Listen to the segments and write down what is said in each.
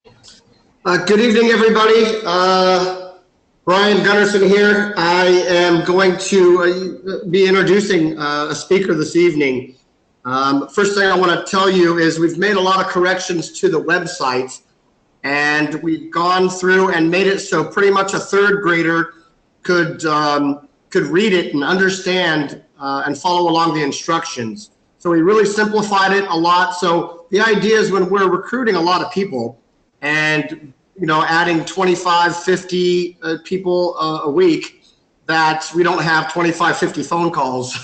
Good evening, everybody. Brian Gunnarsson here. I am going to be introducing a speaker this evening. First thing I want to tell you is we've made a lot of corrections to the website, and we've gone through and made it so pretty much a third grader could read it and understand and follow along the instructions. So we really simplified it a lot. So the idea is when we're recruiting a lot of people, and adding 25, 50 people a week, that we don't have 25, 50 phone calls.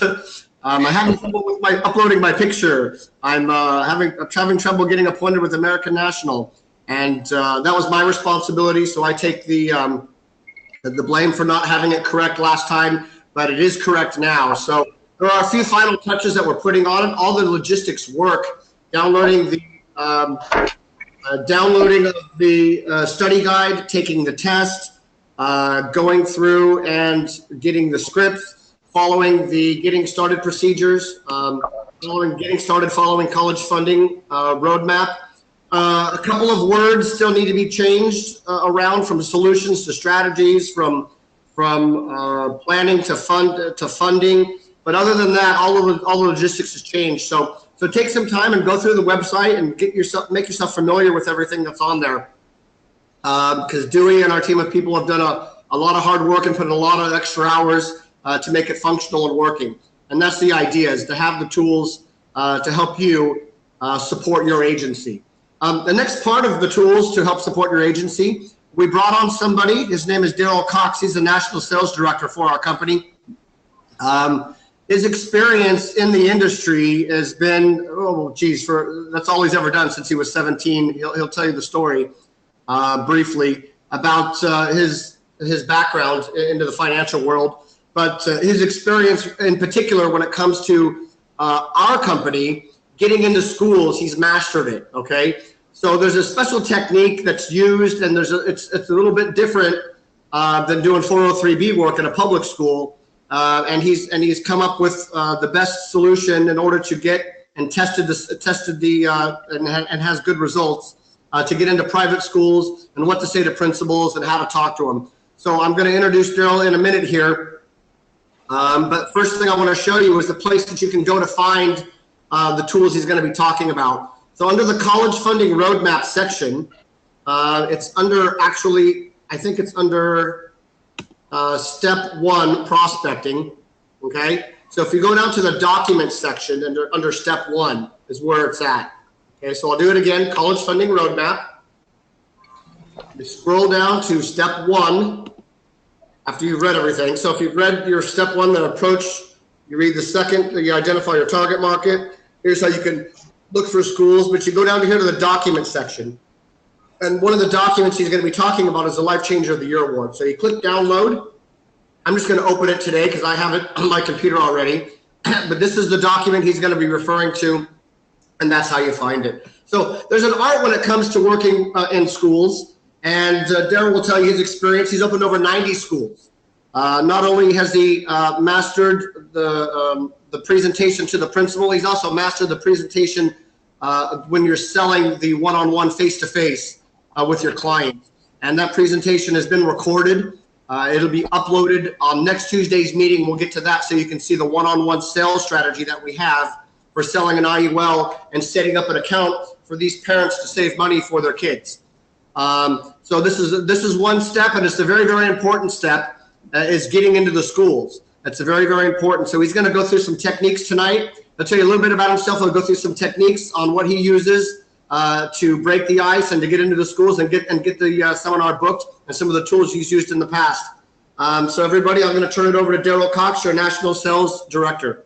I'm having trouble with uploading my picture. I'm having trouble getting appointed with American National, and that was my responsibility. So I take the blame for not having it correct last time, but it is correct now. So there are a few final touches that we're putting on it. All the logistics work. Downloading the study guide, taking the test, going through and getting the scripts, following the getting started procedures, following college funding roadmap. A couple of words still need to be changed around, from solutions to strategies, from planning to funding. But other than that, all the logistics has changed. So take some time and go through the website and make yourself familiar with everything that's on there. Because Dewey and our team of people have done a lot of hard work and put in a lot of extra hours to make it functional and working. And that's the idea, is to have the tools to help you support your agency. The next part of the tools to help support your agency, we brought on somebody. His name is Darryl Cox. He's the National Sales Director for our company. His experience in the industry has been, that's all he's ever done since he was 17. He'll tell you the story briefly about his background into the financial world. But his experience in particular when it comes to our company, getting into schools, he's mastered it, okay? So there's a special technique that's used, and it's a little bit different than doing 403B work in a public school. And he's come up with the best solution in order to get and and has good results to get into private schools, and what to say to principals and how to talk to them. So I'm going to introduce Darryl in a minute here. But first thing I want to show you is the place that you can go to find the tools he's going to be talking about. So under the college funding roadmap section, it's under, actually, I think it's under step 1, prospecting. Okay, so if you go down to the document section under step 1 is where it's at. Okay, so I'll do it again. College funding roadmap. You scroll down to step 1 after you've read everything. So if you've read your step 1, then approach, you read the second, you identify your target market. Here's how you can look for schools, but you go down here to the document section. And one of the documents he's going to be talking about is the Life Changer of the Year Award. So you click download. I'm just going to open it today because I have it on my computer already. But this is the document he's going to be referring to, and that's how you find it. So there's an art when it comes to working in schools, and Darryl will tell you his experience. He's opened over 90 schools. Not only has he mastered the presentation to the principal, he's also mastered the presentation when you're selling the one-on-one face-to-face with your client. And that presentation has been recorded. It'll be uploaded on next Tuesday's meeting. We'll get to that so you can see the one-on-one sales strategy that we have for selling an IUL and setting up an account for these parents to save money for their kids. So this is one step, and it's a very, very important step, is getting into the schools. That's a very, very important. So he's going to go through some techniques tonight. I'll tell you a little bit about himself. He'll go through some techniques on what he uses to break the ice and to get into the schools and get the seminar booked, and some of the tools he's used in the past. So everybody, I'm going to turn it over to Darryl Cox, your National Sales Director.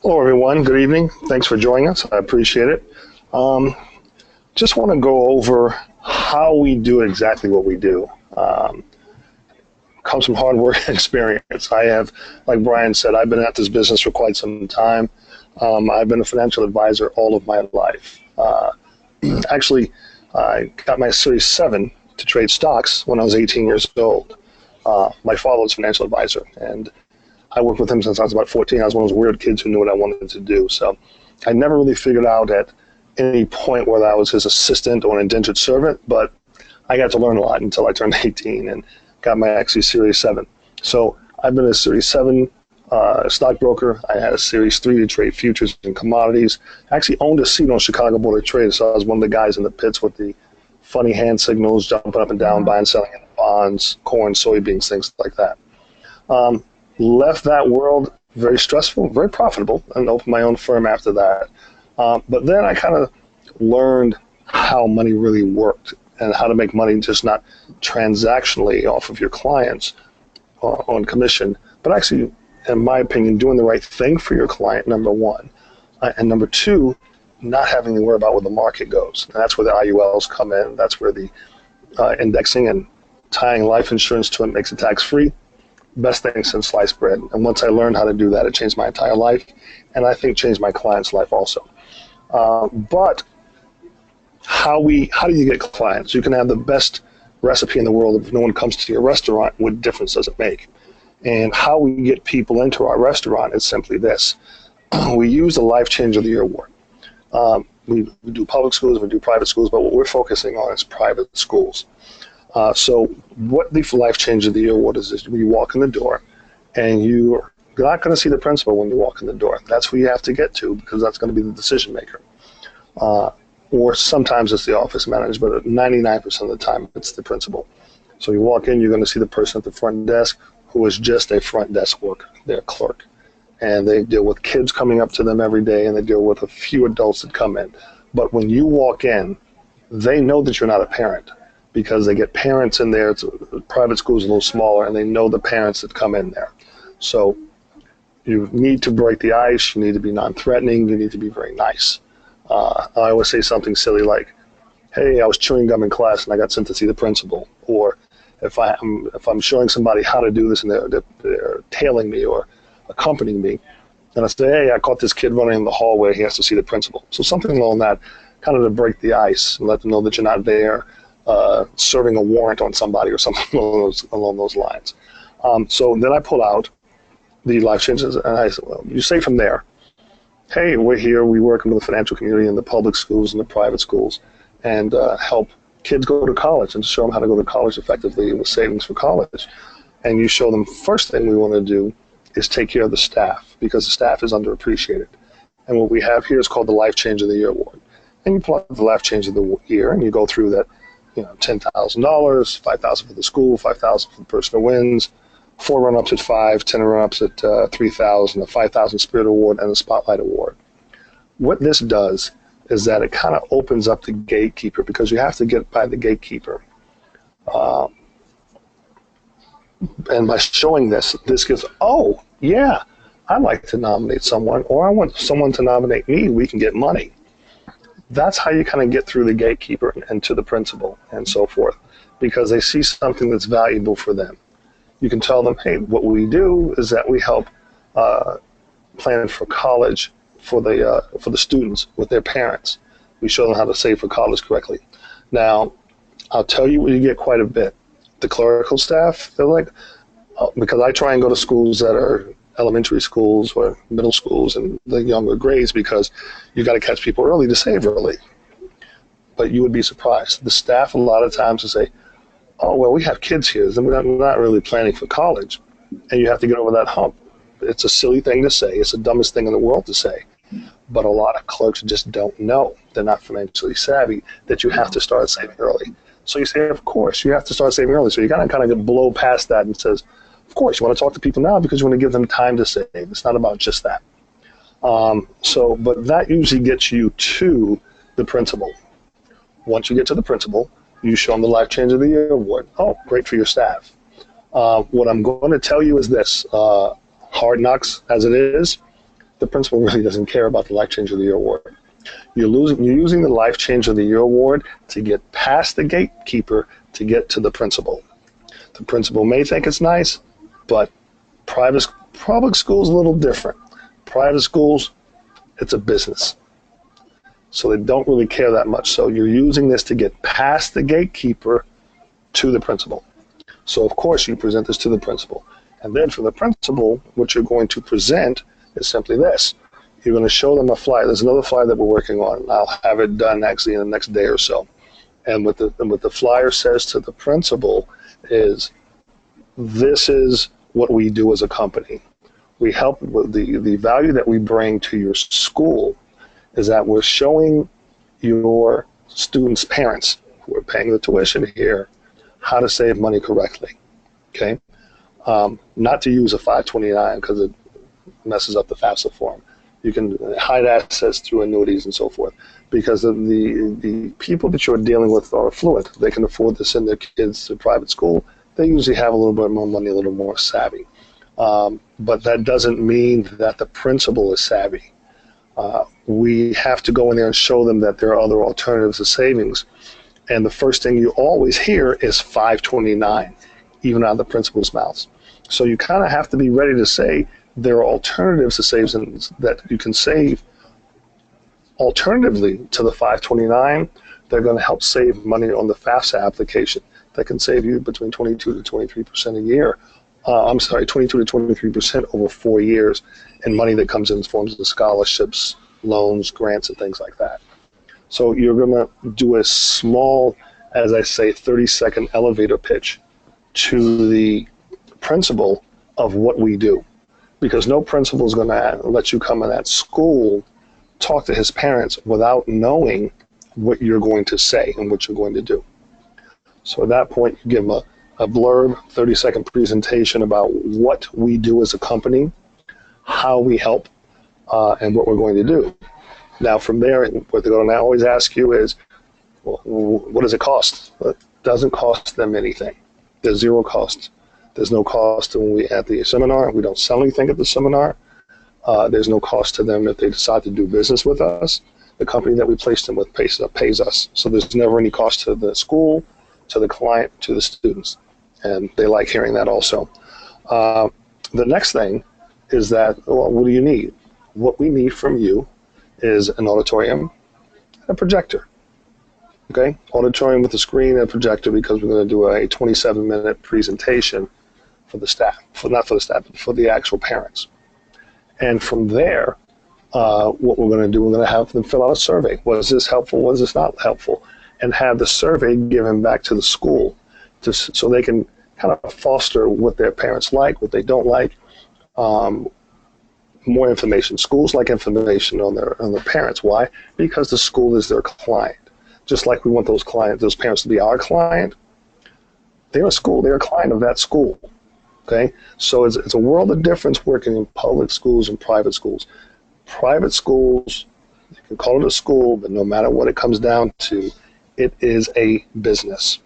Hello, everyone. Good evening. Thanks for joining us. I appreciate it. Just want to go over how we do exactly what we do. Comes from hard work and experience. I have, like Brian said, I've been at this business for quite some time. I've been a financial advisor all of my life. Actually, I got my Series 7 to trade stocks when I was 18 years old. My father was a financial advisor, and I worked with him since I was about 14. I was one of those weird kids who knew what I wanted to do. So I never really figured out at any point where I was his assistant or an indentured servant, but I got to learn a lot until I turned 18 and got my actually Series 7. So I've been a Series 7 stockbroker. I had a Series 3 to trade futures and commodities. I actually owned a seat on Chicago Board of Trade, so I was one of the guys in the pits with the funny hand signals, jumping up and down, buying, selling bonds, corn, soybeans, things like that. Left that world, very stressful, very profitable, and opened my own firm after that. But then I kind of learned how money really worked and how to make money just not transactionally off of your clients on commission, but actually, in my opinion, doing the right thing for your client, number one. And number two, not having to worry about where the market goes. And that's where the IULs come in. That's where the indexing and tying life insurance to it makes it tax-free. Best thing since sliced bread. And once I learned how to do that, it changed my entire life, and I think changed my client's life also. But how do you get clients? You can have the best recipe in the world. If no one comes to your restaurant, what difference does it make? And how we get people into our restaurant is simply this. We use the Life Change of the Year Award. We do public schools, we do private schools, but what we're focusing on is private schools. So what the Life Change of the Year Award is when you walk in the door, and you're not going to see the principal when you walk in the door. That's who you have to get to, because that's going to be the decision maker. Or sometimes it's the office manager, but 99% of the time it's the principal. So you walk in, you're going to see the person at the front desk who is just a front desk worker. They're a clerk. And they deal with kids coming up to them every day, and they deal with a few adults that come in. But when you walk in, they know that you're not a parent, because they get parents in there. Private school's a little smaller, and they know the parents that come in there. So you need to break the ice. You need to be non-threatening. You need to be very nice. I always say something silly like, hey, I was chewing gum in class and I got sent to see the principal. Or if I'm showing somebody how to do this and they're tailing me or accompanying me, and I say, hey, I caught this kid running in the hallway, he has to see the principal. So something along that, kind of to break the ice and let them know that you're not there serving a warrant on somebody or something along those lines. So then I pull out the life changes, and I say, well, you say from there, hey, we're here, we work in the financial community in the public schools and the private schools, and help kids go to college and show them how to go to college effectively with savings for college. And you show them, first thing we want to do is take care of the staff, because the staff is underappreciated. And what we have here is called the Life Change of the Year Award. And you pull out the Life Change of the Year, and you go through that, $10,000, $5,000 for the school, $5,000 for the person who wins, 4 run-ups at 5, 10 run-ups at 3,000, a 5,000 Spirit Award, and a Spotlight Award. What this does is that it kind of opens up the gatekeeper, because you have to get by the gatekeeper. And by showing this gives, oh, yeah, I'd like to nominate someone, or I want someone to nominate me, we can get money. That's how you kind of get through the gatekeeper and to the principal and so forth, because they see something that's valuable for them. You can tell them, hey, what we do is that we help plan for college for the students with their parents. We show them how to save for college correctly. Now, I'll tell you what you get quite a bit. The clerical staff, they're like, because I try and go to schools that are elementary schools or middle schools and the younger grades, because you got to catch people early to save early. But you would be surprised. The staff a lot of times will say, oh, well, we have kids here, and we're not really planning for college. And you have to get over that hump. It's a silly thing to say. It's the dumbest thing in the world to say. But a lot of clerks just don't know. They're not financially savvy that you have to start saving early. So you say, of course, you have to start saving early. So you got to kind of blow past that and says, of course, you want to talk to people now because you want to give them time to save. It's not about just that. But that usually gets you to the principal. Once you get to the principal, you show them the Life Change of the Year Award. Oh, great for your staff. What I'm going to tell you is this. Hard knocks as it is, the principal really doesn't care about the Life Change of the Year Award. You're using the Life Change of the Year Award to get past the gatekeeper to get to the principal. The principal may think it's nice, but public schools a little different. Private schools, it's a business. So they don't really care that much. So you're using this to get past the gatekeeper to the principal. So of course you present this to the principal. And then for the principal, what you're going to present is simply this. You're going to show them a flyer. There's another flyer that we're working on. I'll have it done actually in the next day or so. And what the flyer says to the principal is, this is what we do as a company. We help with the value that we bring to your school is that we're showing your students' parents who are paying the tuition here how to save money correctly. Okay? Not to use a 529 because it messes up the FAFSA form. You can hide assets through annuities and so forth, because the people that you're dealing with are affluent. They can afford to send their kids to private school. They usually have a little bit more money, a little more savvy. But that doesn't mean that the principal is savvy. We have to go in there and show them that there are other alternatives to savings. And the first thing you always hear is 529, even out of the principal's mouths. So you kind of have to be ready to say there are alternatives to savings that you can save. Alternatively to the 529, they're going to help save money on the FAFSA application. That can save you between 22 to 23% a year. 22 to 23% over 4 years in money that comes in forms of scholarships, loans, grants, and things like that. So you're going to do a small, as I say, 30-second elevator pitch to the principal of what we do. Because no principal is going to let you come in that school, talk to his parents without knowing what you're going to say and what you're going to do. So at that point, you give them a blurb, 30-second presentation about what we do as a company, how we help, and what we're going to do. Now from there, what they're going to always ask you is, well, what does it cost? It doesn't cost them anything. There's zero cost. There's no cost when we at the seminar. We don't sell anything at the seminar. There's no cost to them if they decide to do business with us. The company that we placed them with pays us. So there's never any cost to the school, to the client, to the students. And they like hearing that also. The next thing is that, well, what do you need? What we need from you is an auditorium and a projector. Okay? Auditorium with a screen and a projector, because we're going to do a 27-minute presentation for the staff, not for the staff, but for the actual parents. And from there, what we're going to do, we're going to have them fill out a survey. Was this helpful? Was this not helpful? And have the survey given back to the school so they can kind of foster what their parents like, what they don't like. More information. Schools like information on their parents. Why? Because the school is their client. Just like we want those parents to be our client, they're a school. They're a client of that school. Okay, so it's a world of difference working in public schools and private schools. Private schools, you can call it a school, but no matter what it comes down to, it is a business.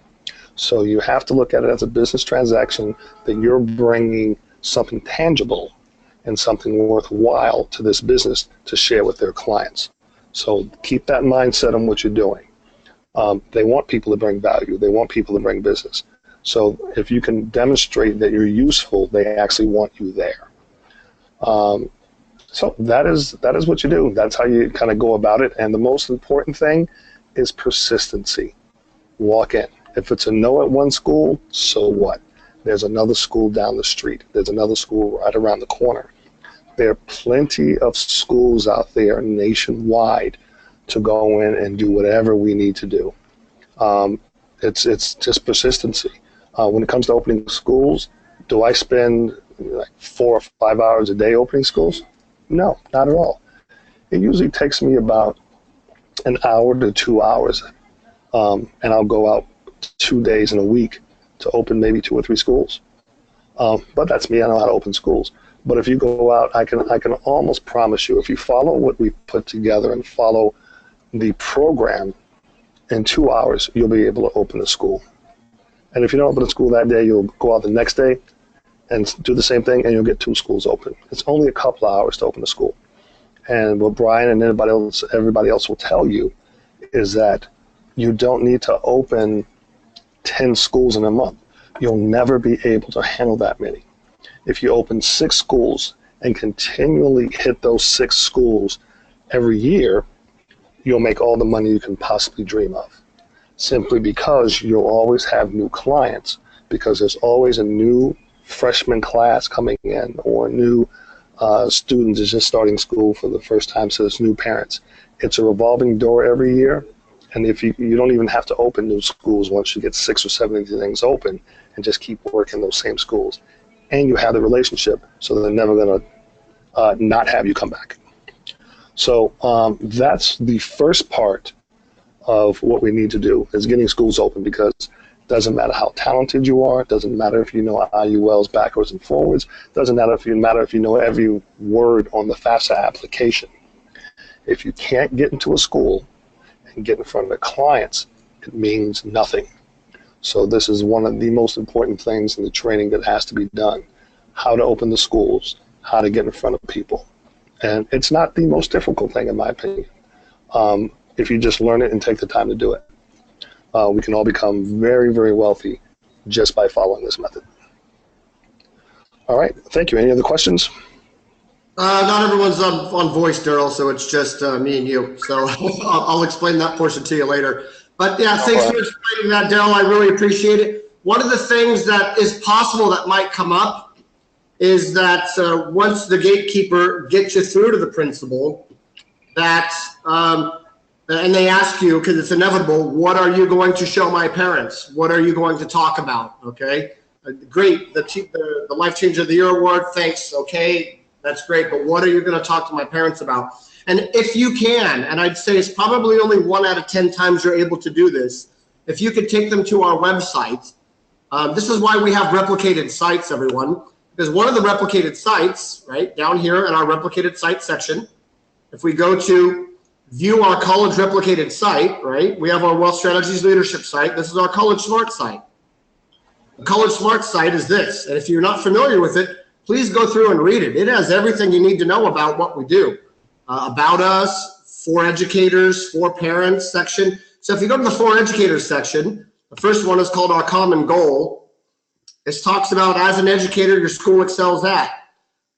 So you have to look at it as a business transaction, that you're bringing something tangible and something worthwhile to this business to share with their clients. So keep that mindset on what you're doing. They want people to bring value. They want people to bring business. So if you can demonstrate that you're useful, they actually want you there. So that is what you do. That's how you kind of go about it. And the most important thing is persistency. Walk in. If it's a no at one school, so what? There's another school down the street. There's another school right around the corner. There are plenty of schools out there nationwide to go in and do whatever we need to do. It's just persistency. When it comes to opening schools, do I spend like 4 or 5 hours a day opening schools? No, not at all. It usually takes me about an hour to 2 hours, and I'll go out 2 days in a week to open maybe 2 or 3 schools. But that's me. I know how to open schools. But if you go out, I can almost promise you, if you follow what we put together and follow the program, in 2 hours you'll be able to open a school. And if you don't open a school that day, you'll go out the next day and do the same thing, and you'll get 2 schools open. It's only a couple of hours to open a school. And what Brian and everybody else will tell you is that you don't need to open 10 schools in a month. You'll never be able to handle that many. If you open 6 schools and continually hit those 6 schools every year, you'll make all the money you can possibly dream of. Simply because you'll always have new clients, because there's always a new freshman class coming in, or a new student is just starting school for the first time, so it's new parents. It's a revolving door every year, and if you don't even have to open new schools once you get 6 or 7 of these things open, and just keep working those same schools, and you have the relationship, so they're never going to not have you come back. So that's the first part of what we need to do, is getting schools open, because it doesn't matter how talented you are, it doesn't matter if you know IULs backwards and forwards, it doesn't matter if you know every word on the FAFSA application. If you can't get into a school and get in front of the clients, it means nothing. So this is one of the most important things in the training that has to be done: how to open the schools, how to get in front of people. And it's not the most difficult thing, in my opinion, if you just learn it and take the time to do it. We can all become very, very wealthy just by following this method. All right, thank you. Any other questions? Not everyone's on voice, Darryl, so it's just me and you. So I'll explain that portion to you later. But yeah, thanks for explaining that, Darryl. I really appreciate it. One of the things that is possible that might come up is that once the gatekeeper gets you through to the principal, that and they ask you, because it's inevitable, what are you going to show my parents? What are you going to talk about? Okay, great. The Life Changer of the Year award, thanks. Okay, that's great. But what are you going to talk to my parents about? And if you can, and I'd say it's probably only 1 out of 10 times you're able to do this, if you could take them to our website. This is why we have replicated sites, everyone, because one of the replicated sites, right, down here in our replicated site section, if we go to view our college replicated site, right, we have our Wealth Strategies Leadership site. This is our College Smart site. The College Smart site is this, and if you're not familiar with it, please go through and read it. It has everything you need to know about what we do. About us, for educators, for parents section. So if you go to the for educators section, the first one is called our common goal. It talks about, as an educator, your school excels at.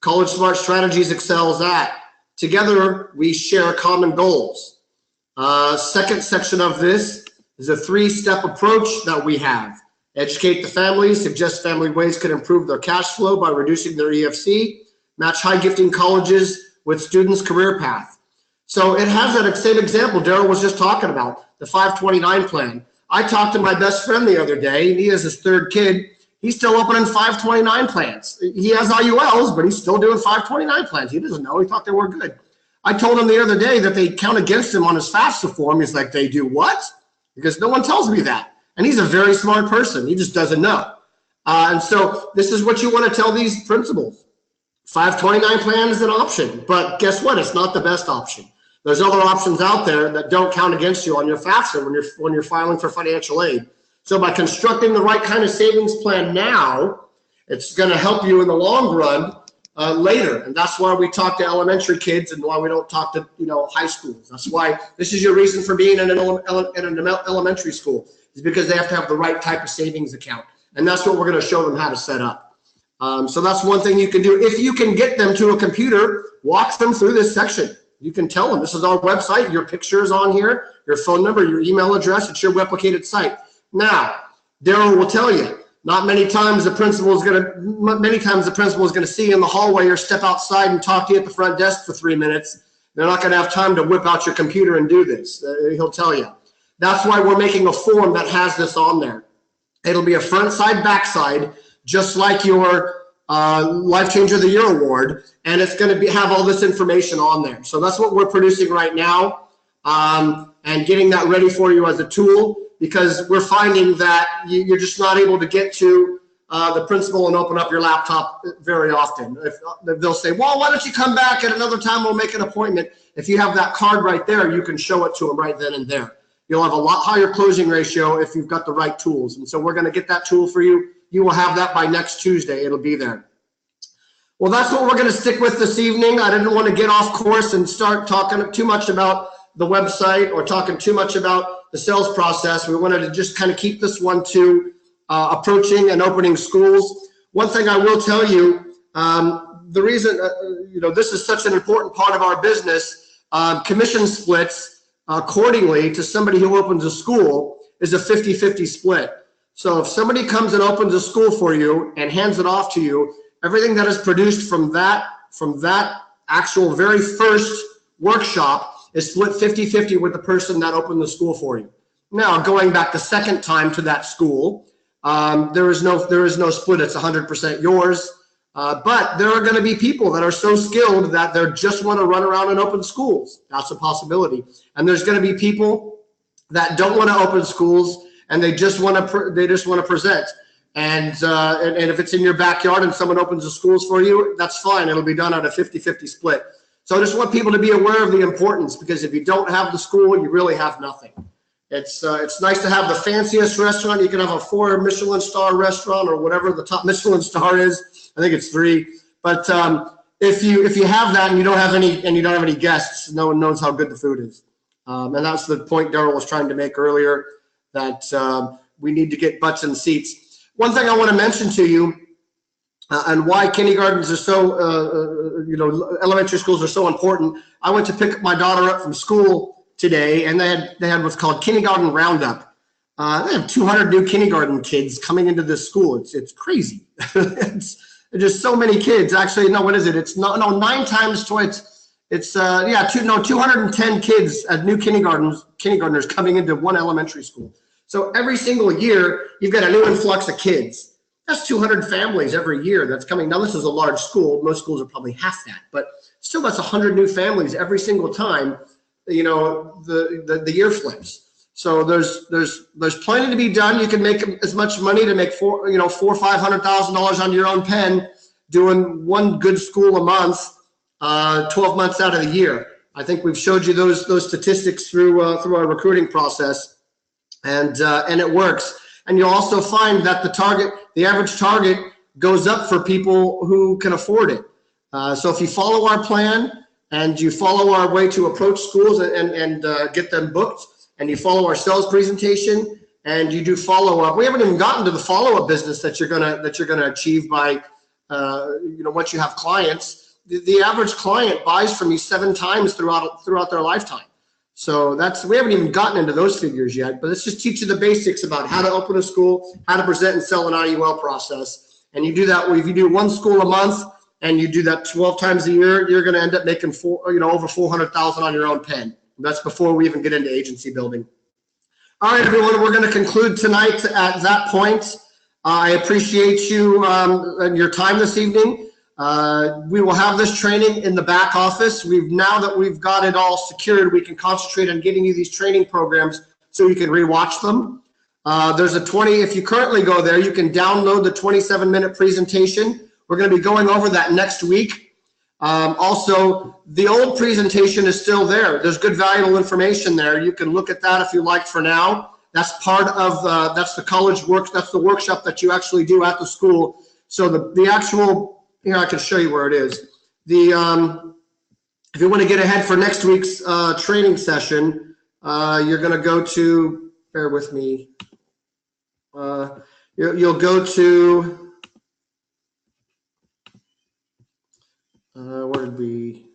College Smart Strategies excels at. Together, we share common goals. Second section of this is a 3-step approach that we have. Educate the families, suggest family ways could improve their cash flow by reducing their EFC, match high gifting colleges with students' career path. So it has that same example Darryl was just talking about, the 529 plan. I talked to my best friend the other day, and he has his 3rd kid. He's still opening 529 plans. He has IULs, but he's still doing 529 plans. He doesn't know. He thought they were good. I told him the other day that they count against him on his FAFSA form. He's like, they do what? Because no one tells me that. And he's a very smart person. He just doesn't know. And so this is what you want to tell these principals. 529 plan is an option, but guess what? It's not the best option. There's other options out there that don't count against you on your FAFSA when you're filing for financial aid. So by constructing the right kind of savings plan now, it's going to help you in the long run later. And that's why we talk to elementary kids and why we don't talk to high schools. That's why this is your reason for being in an elementary school, is because they have to have the right type of savings account. And that's what we're going to show them how to set up. So that's one thing you can do. If you can get them to a computer, walk them through this section. You can tell them, this is our website, your picture is on here, your phone number, your email address, it's your replicated site. Now, Darryl will tell you, not many times the principal is going to see you in the hallway or step outside and talk to you at the front desk for 3 minutes. They're not going to have time to whip out your computer and do this. He'll tell you. That's why we're making a form that has this on there. It'll be a front side, back side, just like your Life Changer of the Year award, and it's going to have all this information on there. So that's what we're producing right now, and getting that ready for you as a tool, because we're finding that you're just not able to get to the principal and open up your laptop very often. If they'll say, well, why don't you come back at another time, we'll make an appointment. If you have that card right there, you can show it to them right then and there. You'll have a lot higher closing ratio if you've got the right tools. And so we're going to get that tool for you. You will have that by next Tuesday. It'll be there. Well, that's what we're going to stick with this evening. I didn't want to get off course and start talking too much about the website or talking too much about the sales process. We wanted to just kind of keep this one to approaching and opening schools. One thing I will tell you, the reason, this is such an important part of our business, commission splits accordingly to somebody who opens a school is a 50-50 split. So if somebody comes and opens a school for you and hands it off to you, everything that is produced from that from that actual very first workshop is split 50-50 with the person that opened the school for you. Now, going back the second time to that school, there is no split. It's 100% yours. But there are going to be people that are so skilled that they just want to run around and open schools. That's a possibility. And there's going to be people that don't want to open schools and they just want to present. And if it's in your backyard and someone opens the schools for you, that's fine. It'll be done at a 50-50 split. So I just want people to be aware of the importance, because if you don't have the school, you really have nothing. It's nice to have the fanciest restaurant. You can have a 4 Michelin star restaurant or whatever the top Michelin star is. I think it's 3. But if you have that and you don't have any guests, no one knows how good the food is. And that's the point Darryl was trying to make earlier, that we need to get butts in seats. One thing I want to mention to you, and why kindergartens are so, elementary schools are so important. I went to pick up my daughter up from school today, and they had what's called kindergarten roundup. They have 200 new kindergarten kids coming into this school. It's crazy. There's just so many kids. Actually, no, what is it? It's 9 times twice. It's 210 kids at new kindergartners coming into one elementary school. So every single year, you've got a new influx of kids. That's 200 families every year that's coming. Now, this is a large school. Most schools are probably half that, but still that's 100 new families every single time, the year flips. So there's plenty to be done. You can make as much money to make $400,000 or $500,000 on your own pen doing one good school a month, 12 months out of the year. I think we've showed you those statistics through our recruiting process, and it works. And you'll also find that the average target goes up for people who can afford it. So if you follow our plan and you follow our way to approach schools and get them booked, and you follow our sales presentation and you do follow up, we haven't even gotten to the follow up business that you're gonna achieve by once you have clients. The average client buys from you 7 times throughout their lifetime. So we haven't even gotten into those figures yet, but let's just teach you the basics about how to open a school, how to present and sell an IUL process. And you do that, if you do 1 school a month and you do that 12 times a year, you're going to end up making over 400,000 on your own pen. That's before we even get into agency building. All right, everyone, we're going to conclude tonight at that point. I appreciate you and your time this evening. We will have this training in the back office. Now that we've got it all secured, we can concentrate on getting you these training programs so you can rewatch them. There's if you currently go there, you can download the 27-minute presentation. We're going to be going over that next week. Also, the old presentation is still there. There's good valuable information there. You can look at that if you like for now. That's part of, that's the college work, that's the workshop that you actually do at the school. So the actual, here, I can show you where it is. If you want to get ahead for next week's training session, you're going to go to, bear with me, you'll go to, where did we,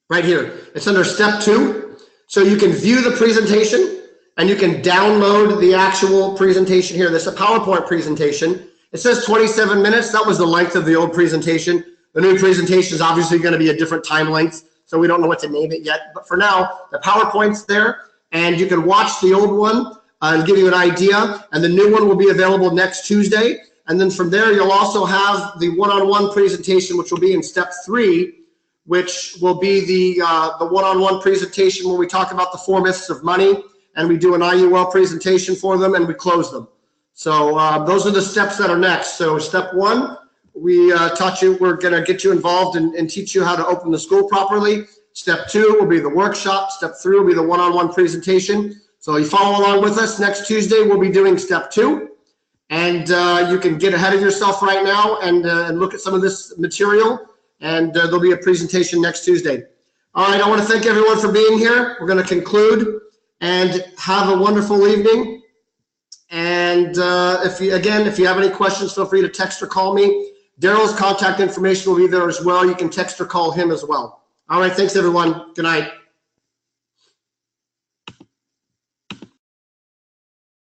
right here. It's under step 2. So you can view the presentation and you can download the actual presentation here. This is a PowerPoint presentation. It says 27 minutes. That was the length of the old presentation. The new presentation is obviously going to be a different time length, so we don't know what to name it yet. But for now, the PowerPoint's there, and you can watch the old one and give you an idea. And the new one will be available next Tuesday. And then from there, you'll also have the one-on-one presentation, which will be in step 3, which will be the one-on-one presentation where we talk about the 4 myths of money, and we do an IUL presentation for them, and we close them. So those are the steps that are next. So step 1, we taught you, we're going to get you involved and teach you how to open the school properly. Step 2 will be the workshop. Step 3 will be the one-on-one presentation. So you follow along with us. Next Tuesday, we'll be doing step 2. And you can get ahead of yourself right now and look at some of this material. And there'll be a presentation next Tuesday. All right, I want to thank everyone for being here. We're going to conclude and have a wonderful evening. And if you have any questions, feel free to text or call me. Darryl's contact information will be there as well. You can text or call him as well. All right, thanks everyone. Good night.